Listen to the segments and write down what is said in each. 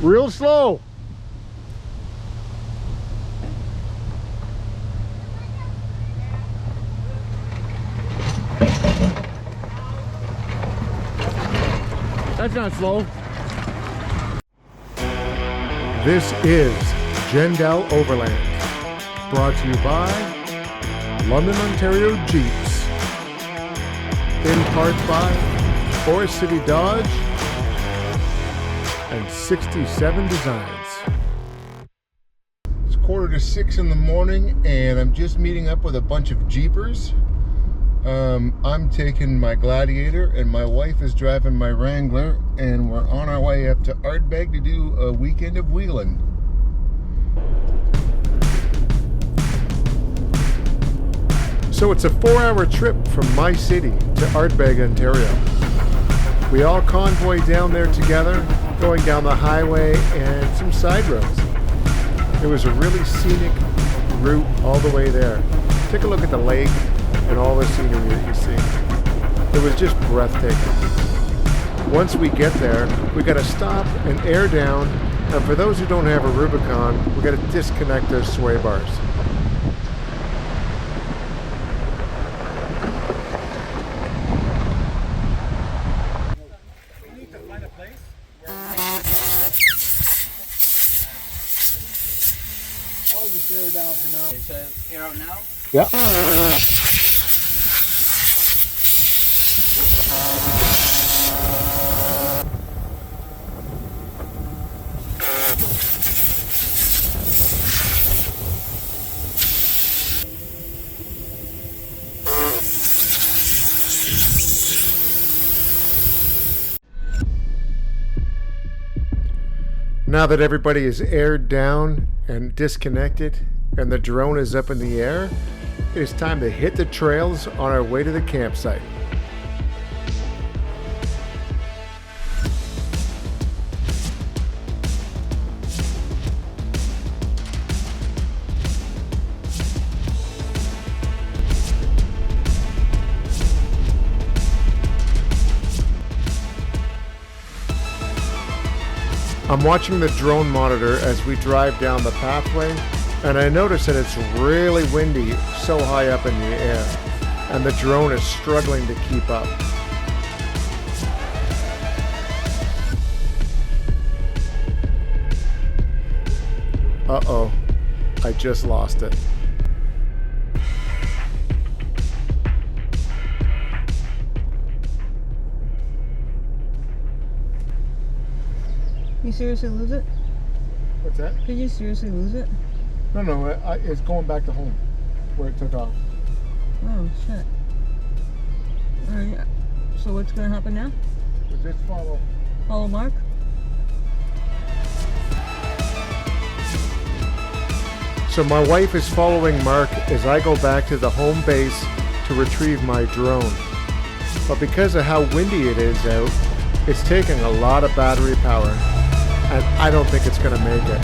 Real slow. That's not slow. This is Gendel Overland, brought to you by London, Ontario Jeeps, in part by Forest City Dodge and 67 Designs. It's 5:45 in the morning and I'm just meeting up with a bunch of Jeepers. I'm taking my Gladiator and my wife is driving my Wrangler, and we're on our way up to Ardbeg to do a weekend of wheeling. So it's a 4-hour trip from my city to Ardbeg, Ontario. We all convoy down there together, going down the highway and some side roads. It was a really scenic route all the way there. Take a look at the lake and all the scenery that you see. It was just breathtaking. Once we get there, we gotta stop and air down, and for those who don't have a Rubicon, we gotta disconnect their sway bars. We need to find a place where I'll just air down for now. Okay, so air out now? Yeah. Now that everybody is aired down and disconnected and the drone is up in the air, it is time to hit the trails on our way to the campsite. I'm watching the drone monitor as we drive down the pathway, and I notice that it's really windy so high up in the air, and the drone is struggling to keep up. Uh-oh, I just lost it. You seriously lose it? What's that? Did you seriously lose it? No, it's going back to home, where it took off. Oh, shit. Alright, so what's gonna happen now? Just follow. Follow Mark? So my wife is following Mark as I go back to the home base to retrieve my drone. But because of how windy it is out, it's taking a lot of battery power, and I don't think it's gonna make it.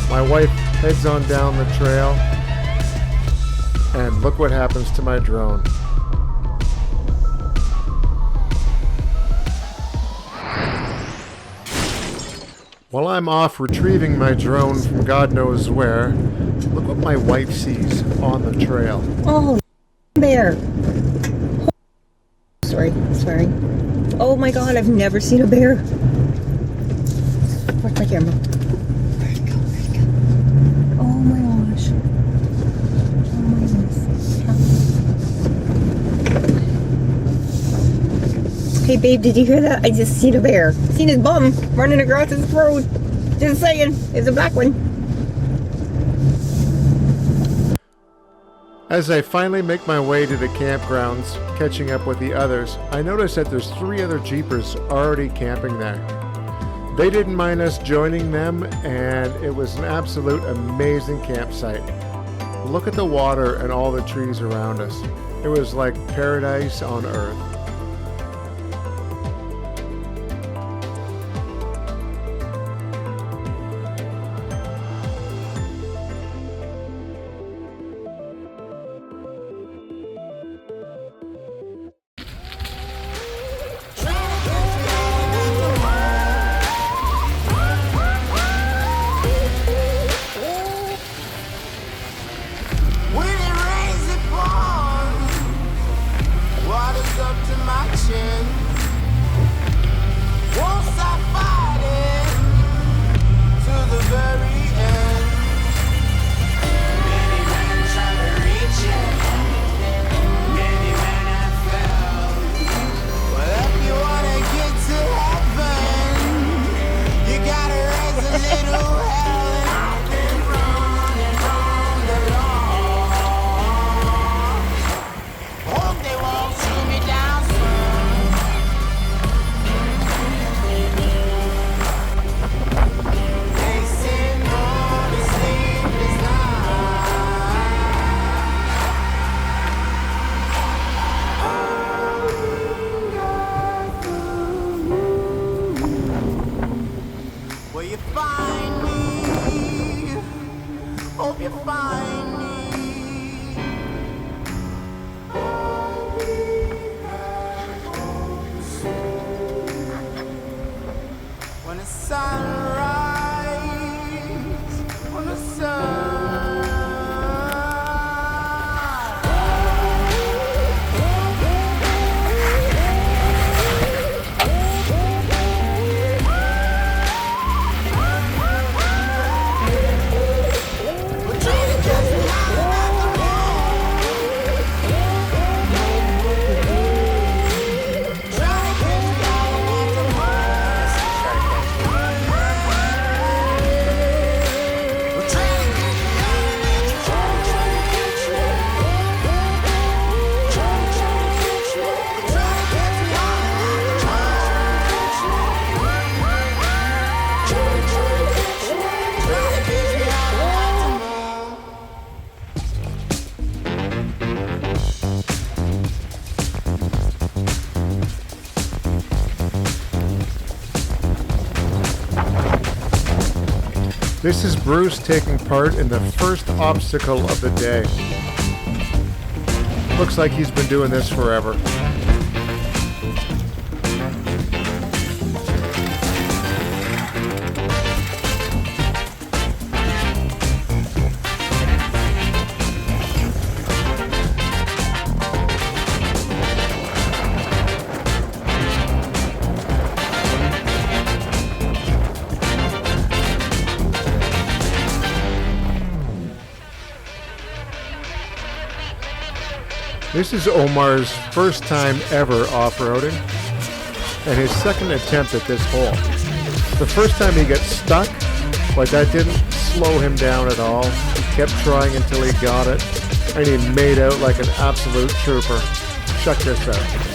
My wife heads on down the trail, and look what happens to my drone. While I'm off retrieving my drone from God knows where, look what my wife sees on the trail. Oh, bear. Sorry. Oh my god, I've never seen a bear. Where's my camera? Where'd it go? Oh my gosh. Oh my goodness. Hey babe, did you hear that? I just seen a bear. Seen his bum running across this road. Just saying, it's a black one. As I finally make my way to the campgrounds, catching up with the others, I notice that there's 3 other Jeepers already camping there. They didn't mind us joining them, and it was an absolute amazing campsite. Look at the water and all the trees around us. It was like paradise on earth. find me. Hope you find me. When the sunrise, when the sun. This is Bruce taking part in the first obstacle of the day. Looks like he's been doing this forever. This is Omar's first time ever off-roading and his second attempt at this hole. The first time he got stuck, but that didn't slow him down at all. He kept trying until he got it, and he made out like an absolute trooper. Check this out.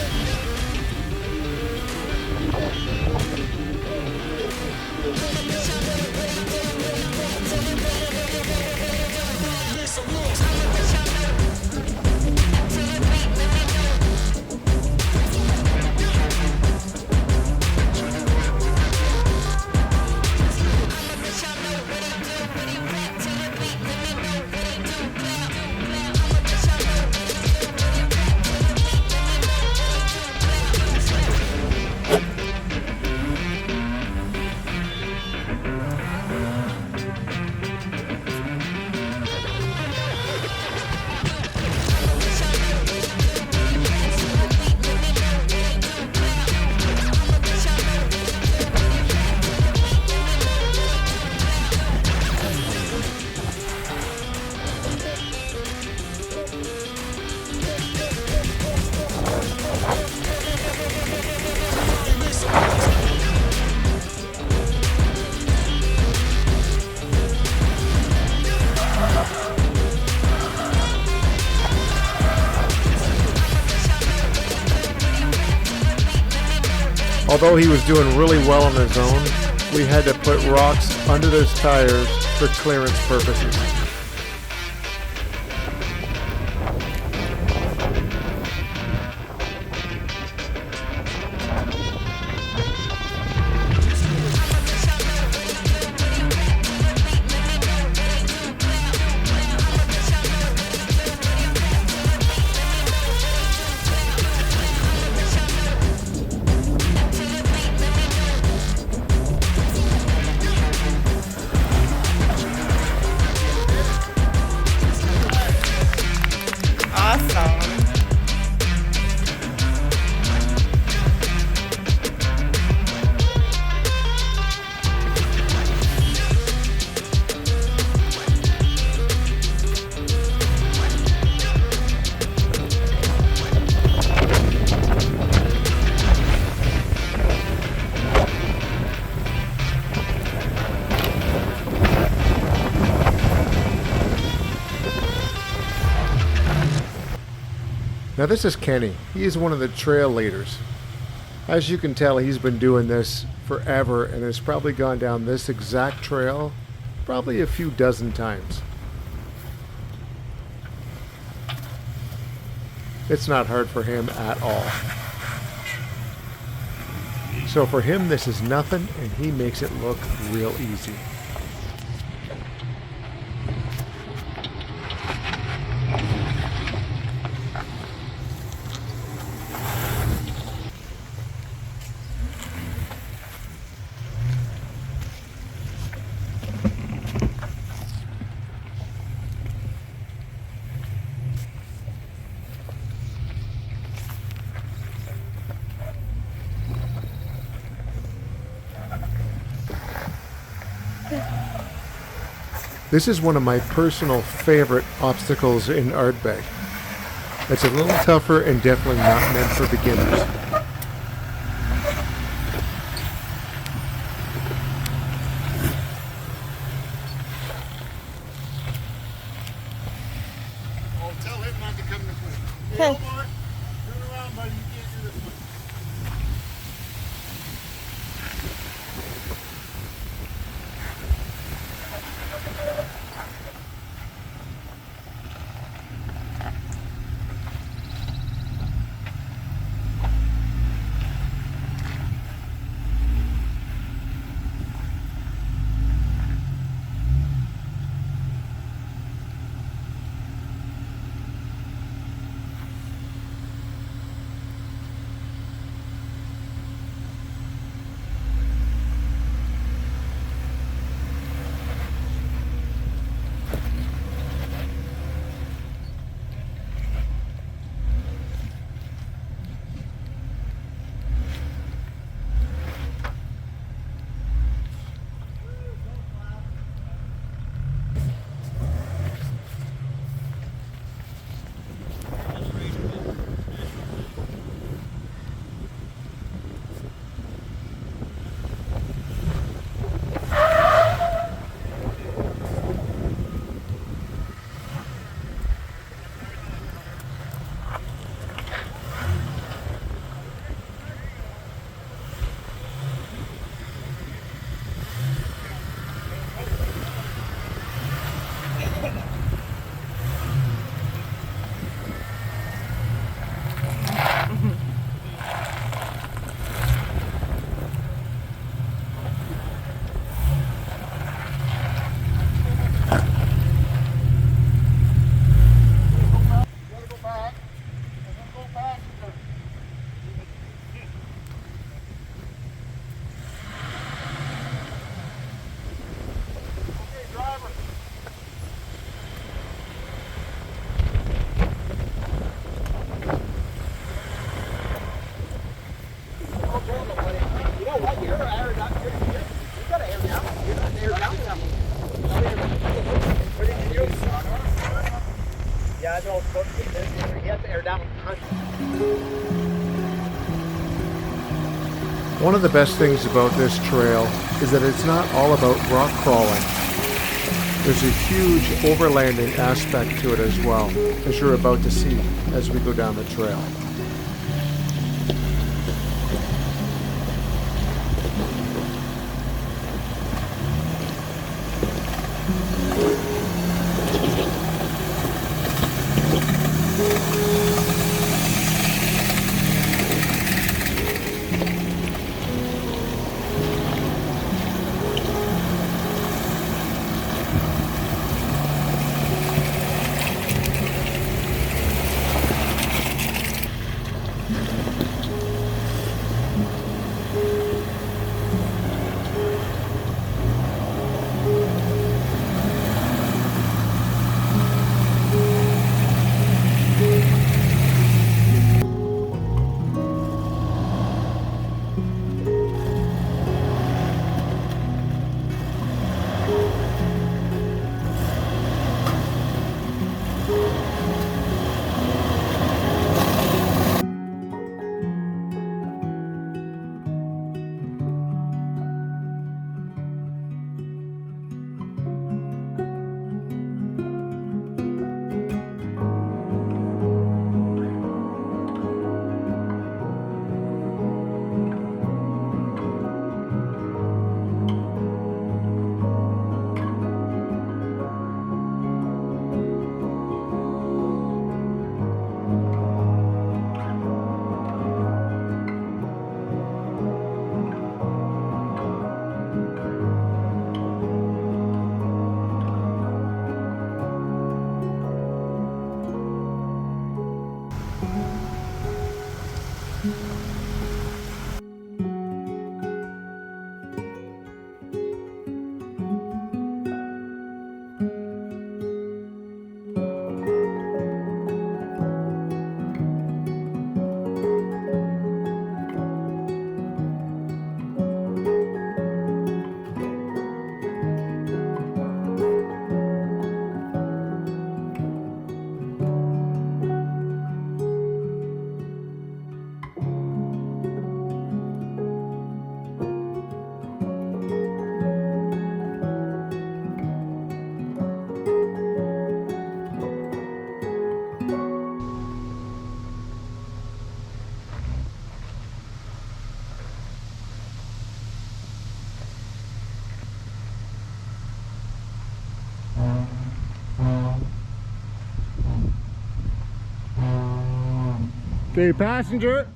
Although he was doing really well on his own, we had to put rocks under those tires for clearance purposes. Now this is Kenny. He is one of the trail leaders. As you can tell, he's been doing this forever and has probably gone down this exact trail probably a few dozen times. It's not hard for him at all. So for him, this is nothing, and he makes it look real easy. This is one of my personal favorite obstacles in Ardbeg. It's a little tougher and definitely not meant for beginners. I'll tell him not to come this way. Okay. Omar, turn around, buddy. You can't do this one. Yeah, no, you have to air down. One of the best things about this trail is that it's not all about rock crawling. There's a huge overlanding aspect to it as well, as you're about to see as we go down the trail. Okay, passenger.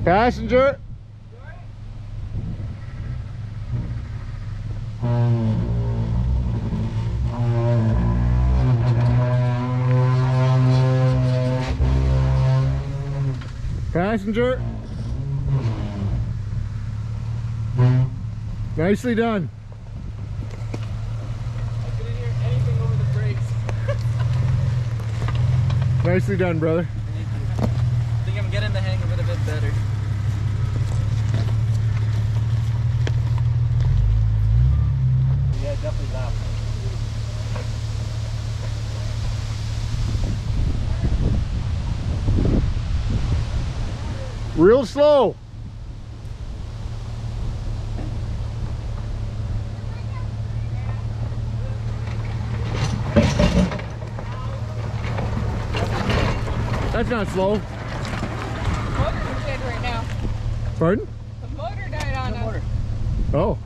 Passenger. Passenger. Nicely done. I couldn't hear anything over the brakes. Nicely done, brother. I think I'm getting the hang of it a bit better. Yeah, definitely loud. Real slow. That's not slow. Motor's dead right now. Pardon? The motor died on us. Oh.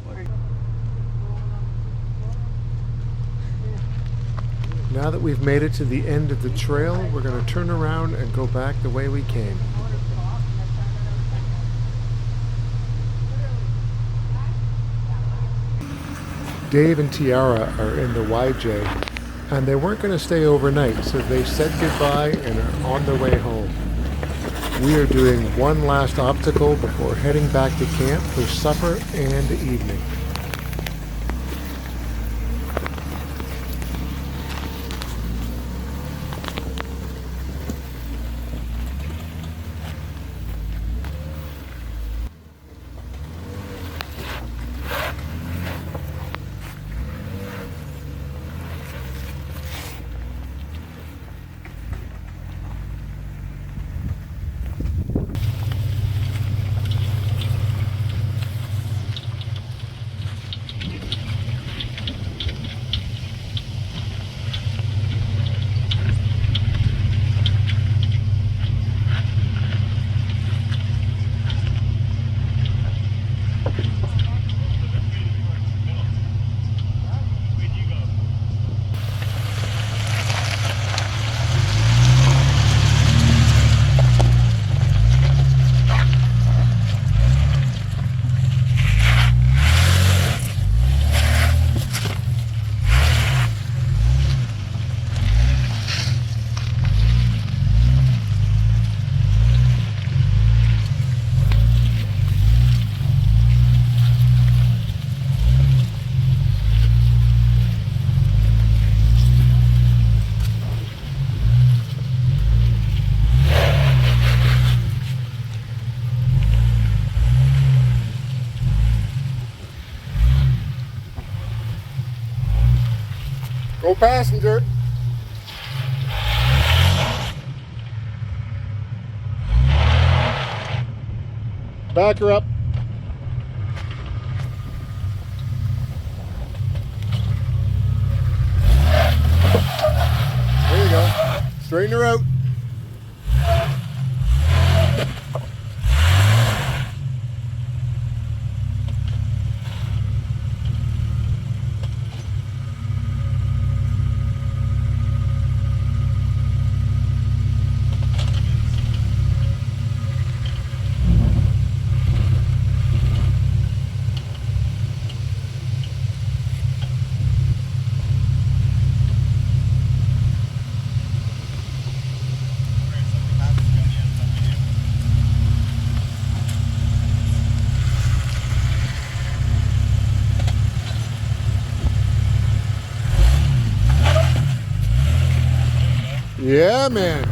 Now that we've made it to the end of the trail, we're going to turn around and go back the way we came. Dave and Tiara are in the YJ, and they weren't going to stay overnight, so they said goodbye and are on their way home. We are doing one last obstacle before heading back to camp for supper and evening. Go passenger. Back her up. There you go. Straighten her out. Yeah, man.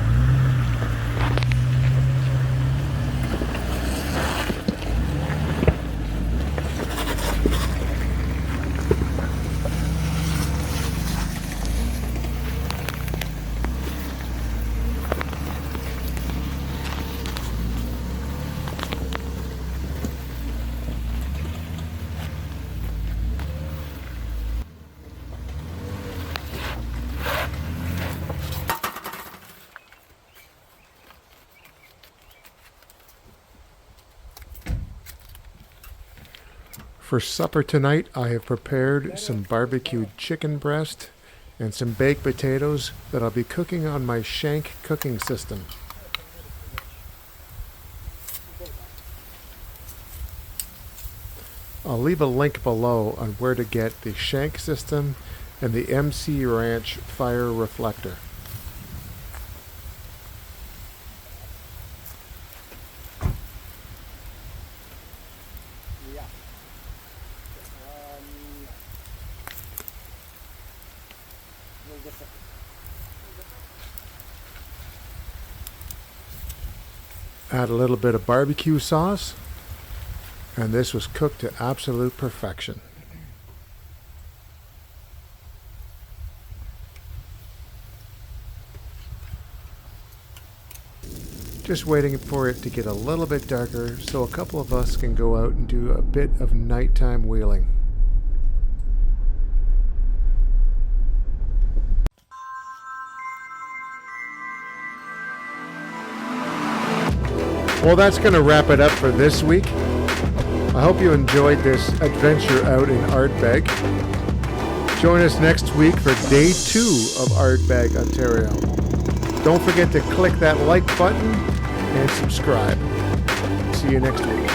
For supper tonight, I have prepared some barbecued chicken breast and some baked potatoes that I'll be cooking on my Schenk cooking system. I'll leave a link below on where to get the Schenk system and the MC Ranch fire reflector. Yeah. A little different. Add a little bit of barbecue sauce, and this was cooked to absolute perfection. Just waiting for it to get a little bit darker so a couple of us can go out and do a bit of nighttime wheeling. Well, that's going to wrap it up for this week. I hope you enjoyed this adventure out in Ardbeg. Join us next week for day 2 of Ardbeg, Ontario. Don't forget to click that like button and subscribe. See you next week.